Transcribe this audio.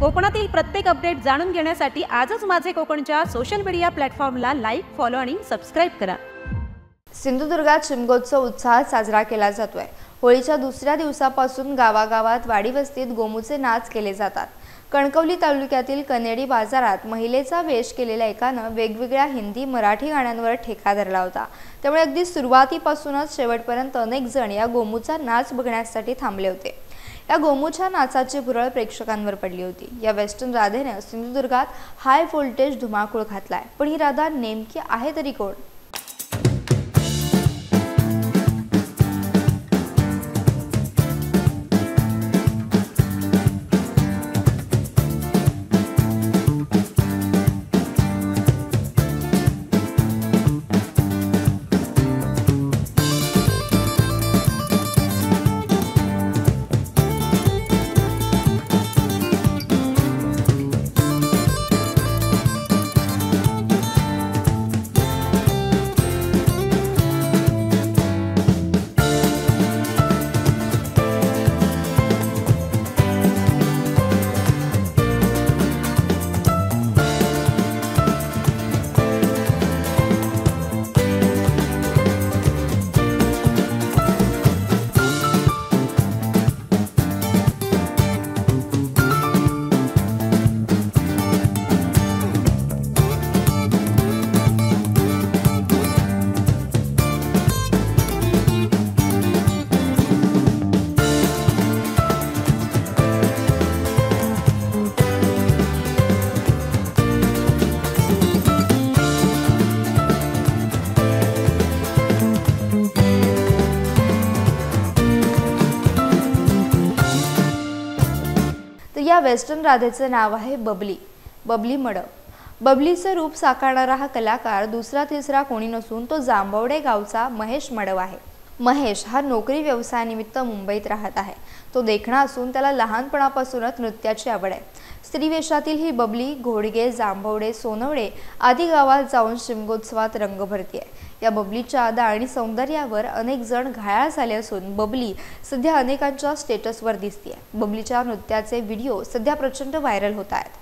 कोकणातील प्रत्येक अपडेट जाणून घेण्यासाठी आजच माझे कोकणच्या सोशल मीडिया प्लॅटफॉर्मला लाईक, फॉलो आणि सबस्क्राइब करा। सिंधुदुर्गात शिमगोत्सव उत्साहात साजरा केला जातोय। होळीच्या दुसऱ्या दिवसापासून गावागावात वाडी वस्तीत गोमूचे नाच केले जातात। कणकवली तालुक्यातील कनेडी बाजारात महिलेचा वेश केलेल्या एकानं वेगवेगळ्या हिंदी मराठी गाण्यांवर ठेका धरला होता। त्यामुळे अगदी सुरुवातीपासूनच शेवटपर्यंत अनेक जण या गोमूचा नाच बघण्यासाठी थांबले होते। या गोमूच्या नाचाची भुरळ प्रेक्षकांवर पडली होती। या वेस्टर्न राधेने सिंधुदुर्गात हाय व्होल्टेज धुमाकूळ घातलाय। पण ही राधा नेमकी आहे तरी कोण? या वेस्टर्न राधेचे नाव आहे बबली मडप। बबलीचे रूप साकारणारा हा कलाकार दुसरा तिसरा कोणी नसून तो जांभवडे गावचा महेश मडव आहे। महेश हा नोकरी व्यवसायानिमित्त मुंबईत राहत आहे। तो देखणा असून त्याला लहानपणापासूनच नृत्याची आवड आहे। स्त्रीवेशातील ही बबली घोडगे, जांभवडे, सोनवडे आदी गावात जाऊन शिमगोत्सवात रंग भरतीये। या बबलीच्या अदा आणि सौंदर्यावर अनेक जण घायाळ झाले असून बबली सध्या अनेकांच्या स्टेटसवर दिसतेय। बबलीच्या नृत्याचे व्हिडिओ सध्या प्रचंड व्हायरल होत आहेत।